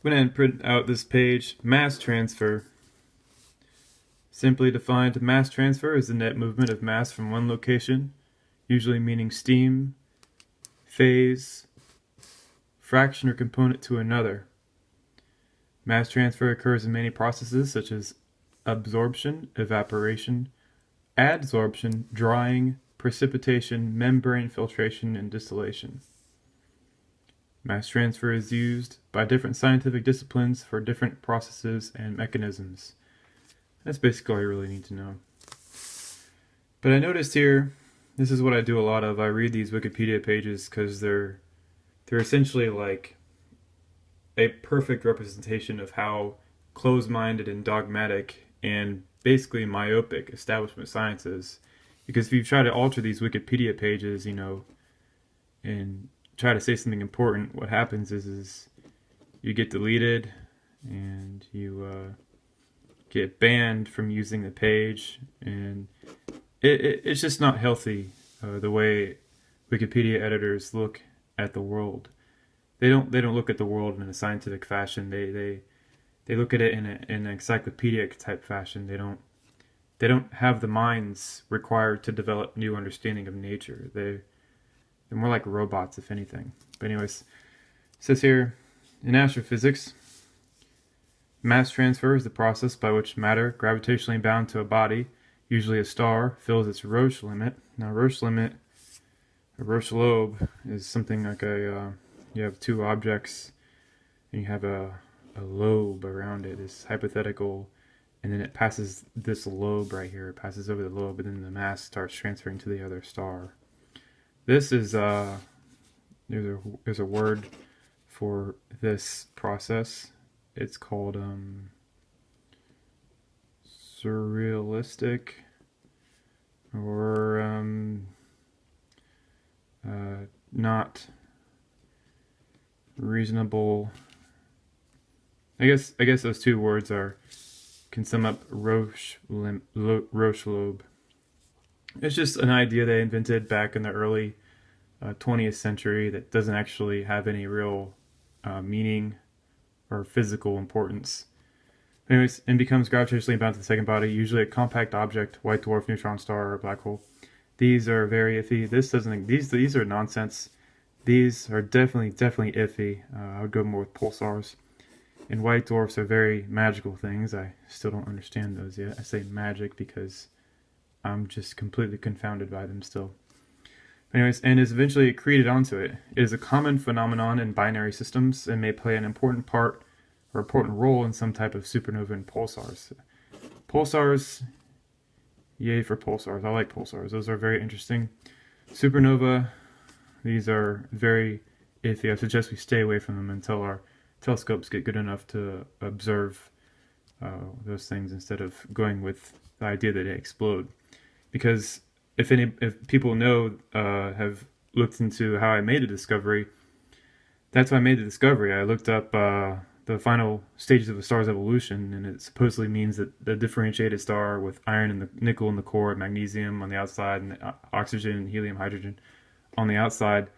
Went ahead and print out this page. Mass transfer. Simply defined, mass transfer is the net movement of mass from one location, usually meaning steam, phase, fraction or component, to another. Mass transfer occurs in many processes such as absorption, evaporation, adsorption, drying, precipitation, membrane filtration, and distillation. Mass transfer is used by different scientific disciplines for different processes and mechanisms. That's basically all you really need to know. But I noticed here, this is what I do a lot of. I read these Wikipedia pages because they're essentially like a perfect representation of how closed-minded and dogmatic and basically myopic establishment science is. Because if you try to alter these Wikipedia pages, and try to say something important, what happens is you get deleted and you get banned from using the page, and it's just not healthy the way Wikipedia editors look at the world. They don't look at the world in a scientific fashion. They look at it in an encyclopedic type fashion. They don't have the minds required to develop new understanding of nature. They're more like robots, if anything. But anyways, it says here, in astrophysics, mass transfer is the process by which matter, gravitationally bound to a body, usually a star, fills its Roche limit. Now, Roche limit, a Roche lobe, is something like you have two objects, and you have a lobe around it, this hypothetical, and then it passes this lobe right here. It passes over the lobe, and then the mass starts transferring to the other star. This is there's a word for this process. It's called surrealistic, or not reasonable. I guess those two words can sum up Roche lobe. It's just an idea they invented back in the early 20th century that doesn't actually have any real meaning or physical importance. Anyways, and becomes gravitationally bound to the second body, usually a compact object, white dwarf, neutron star, or black hole. These are very iffy. These are nonsense. These are definitely iffy. I would go more with pulsars. And white dwarfs are very magical things. I still don't understand those yet. I say magic because I'm just completely confounded by them still. Anyways, and is eventually accreted onto it. It is a common phenomenon in binary systems and may play an important part or important role in some type of supernova and pulsars. Pulsars, yay for pulsars. I like pulsars. Those are very interesting. Supernova, these are very iffy. I suggest we stay away from them until our telescopes get good enough to observe those things instead of going with the idea that they explode. Because if people have looked into how I made the discovery, that's why I made the discovery. I looked up the final stages of a star's evolution, and it supposedly means that the differentiated star with iron and the nickel in the core, magnesium on the outside, and oxygen, helium, hydrogen on the outside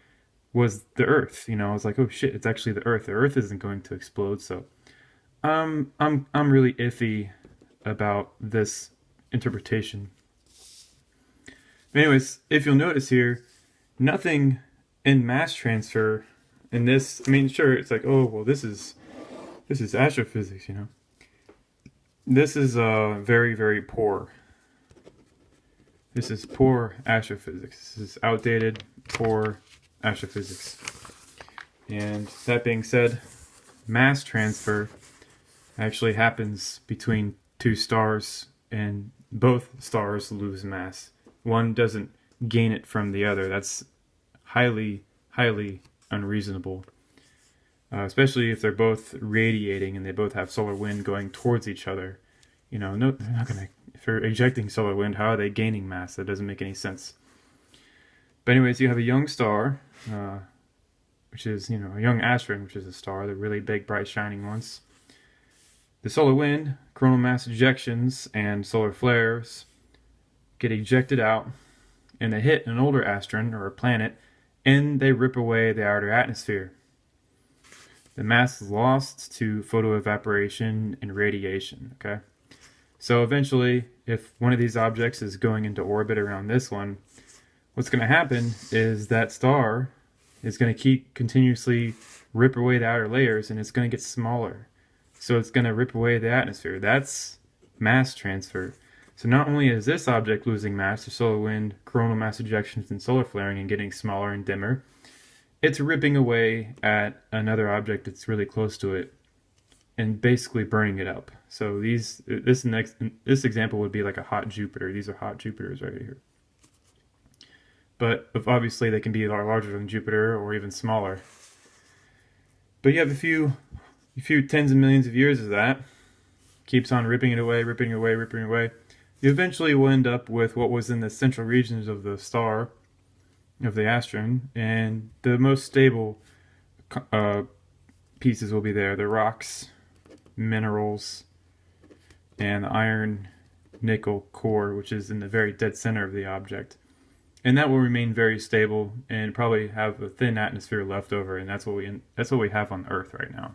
was the Earth. I was like, oh shit, it's actually the Earth. The Earth isn't going to explode, so I'm really iffy about this interpretation. Anyways, if you'll notice here, nothing in mass transfer in this. I mean, sure, it's like, oh well, this is astrophysics, This is very, very poor. This is poor astrophysics. This is outdated, poor astrophysics. And that being said, mass transfer actually happens between two stars, and both stars lose mass. One doesn't gain it from the other. That's highly, highly unreasonable. Especially if they're both radiating and they both have solar wind going towards each other. No, they're not gonna. If they're ejecting solar wind, how are they gaining mass? That doesn't make any sense. But anyways, you have a young star, which is, a young asteroid, which is a star, the really big, bright, shining ones. The solar wind, coronal mass ejections, and solar flares get ejected out, and they hit an older asteroid or a planet, and they rip away the outer atmosphere. The mass is lost to photoevaporation and radiation, okay? So eventually, if one of these objects is going into orbit around this one, what's going to happen is that star is going to keep continuously rip away the outer layers, and it's going to get smaller. So it's going to rip away the atmosphere. That's mass transfer. So not only is this object losing mass to solar wind, coronal mass ejections, and solar flaring and getting smaller and dimmer, it's ripping away at another object that's really close to it and basically burning it up. So this example would be like a hot Jupiter. These are hot Jupiters right here. But obviously they can be a lot larger than Jupiter or even smaller. But you have a few tens of millions of years of that. Keeps on ripping it away, ripping away, ripping away. You eventually will end up with what was in the central regions of the star, of the asteroid, and the most stable pieces will be there. The rocks, minerals, and the iron nickel core, which is in the very dead center of the object. And that will remain very stable and probably have a thin atmosphere left over, and that's what we have on Earth right now.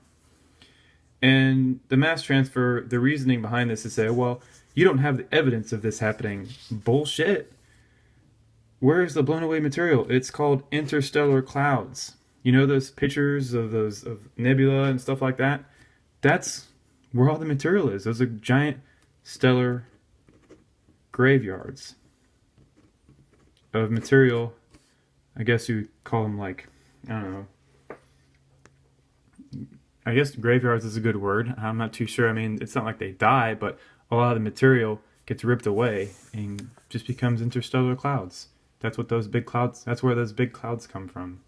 And the mass transfer, the reasoning behind this is say, well, you don't have the evidence of this happening. Bullshit. Where's the blown away material? It's called interstellar clouds. You know those pictures of nebula and stuff like that? That's where all the material is. Those are giant stellar graveyards of material. I guess you call them like, I don't know. I guess graveyards is a good word. I'm not too sure. I mean, it's not like they die, but a lot of the material gets ripped away and just becomes interstellar clouds. That's what those big clouds, that's where those big clouds come from.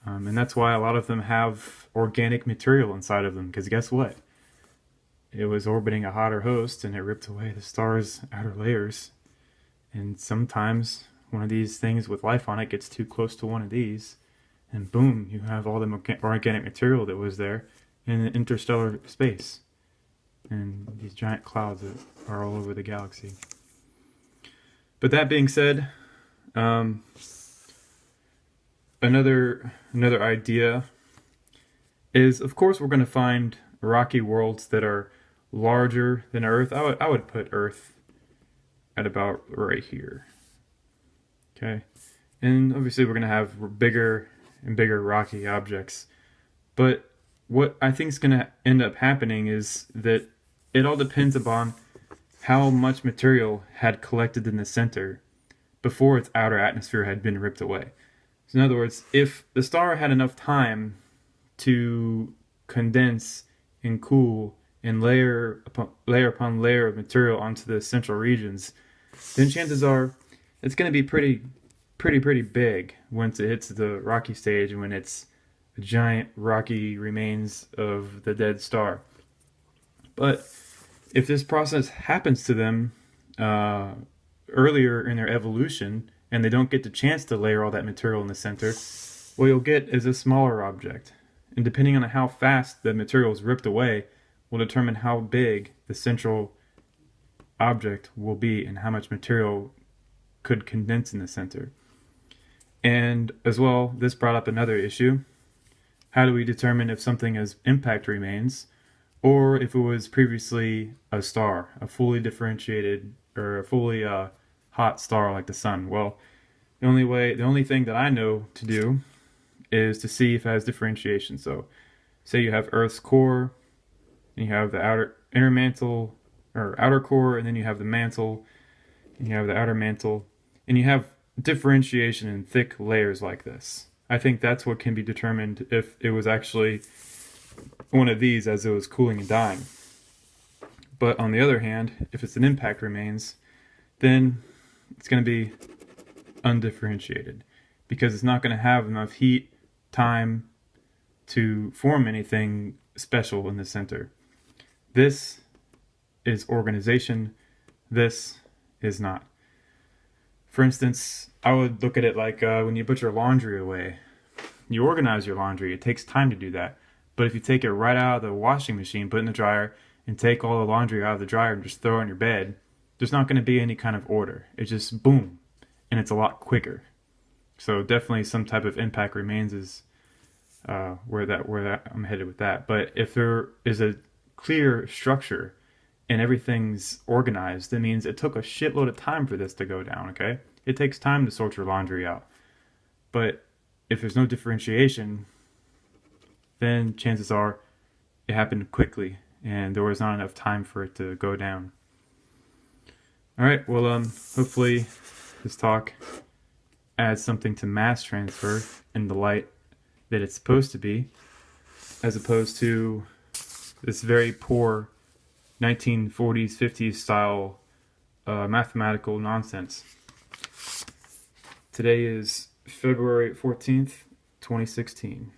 And that's why a lot of them have organic material inside of them, because guess what? It was orbiting a hotter host and it ripped away the star's outer layers. And sometimes one of these things with life on it gets too close to one of these, and boom, you have all the organic material that was there in interstellar space. And these giant clouds that are all over the galaxy. But that being said, another idea is, of course, we're going to find rocky worlds that are larger than Earth. I would put Earth at about right here. Okay, and obviously we're going to have bigger and bigger rocky objects. But what I think is going to end up happening is that it all depends upon how much material had collected in the center before its outer atmosphere had been ripped away. So in other words, if the star had enough time to condense and cool and layer upon layer of material onto the central regions, then chances are it's going to be pretty big once it hits the rocky stage and when it's a giant rocky remains of the dead star. But if this process happens to them earlier in their evolution and they don't get the chance to layer all that material in the center, what you'll get is a smaller object. And depending on how fast the material is ripped away will determine how big the central object will be and how much material could condense in the center. And as well, this brought up another issue. How do we determine if something has impact remains or if it was previously a star, a fully differentiated or a fully hot star like the sun? Well, the only thing that I know to do is to see if it has differentiation. So say you have Earth's core, and you have the inner mantle or outer core, and then you have the mantle, and you have the outer mantle, and you have differentiation in thick layers like this. I think that's what can be determined if it was actually one of these as it was cooling and dying. But on the other hand, if it's an impact remains, then it's going to be undifferentiated because it's not going to have enough heat, time to form anything special in the center. This is organization. This is not. For instance, I would look at it like when you put your laundry away. You organize your laundry. It takes time to do that. But if you take it right out of the washing machine, put it in the dryer, and take all the laundry out of the dryer and just throw it on your bed, there's not going to be any kind of order. It's just boom, and it's a lot quicker. So definitely some type of impact remains is where I'm headed with that. But if there is a clear structure and everything's organized, that means it took a shitload of time for this to go down. Okay, it takes time to sort your laundry out. But if there's no differentiation, then chances are it happened quickly and there was not enough time for it to go down. All right, well, hopefully this talk adds something to mass transfer in the light that it's supposed to be, as opposed to this very poor 1940s, 50s style mathematical nonsense. Today is February 14th, 2016.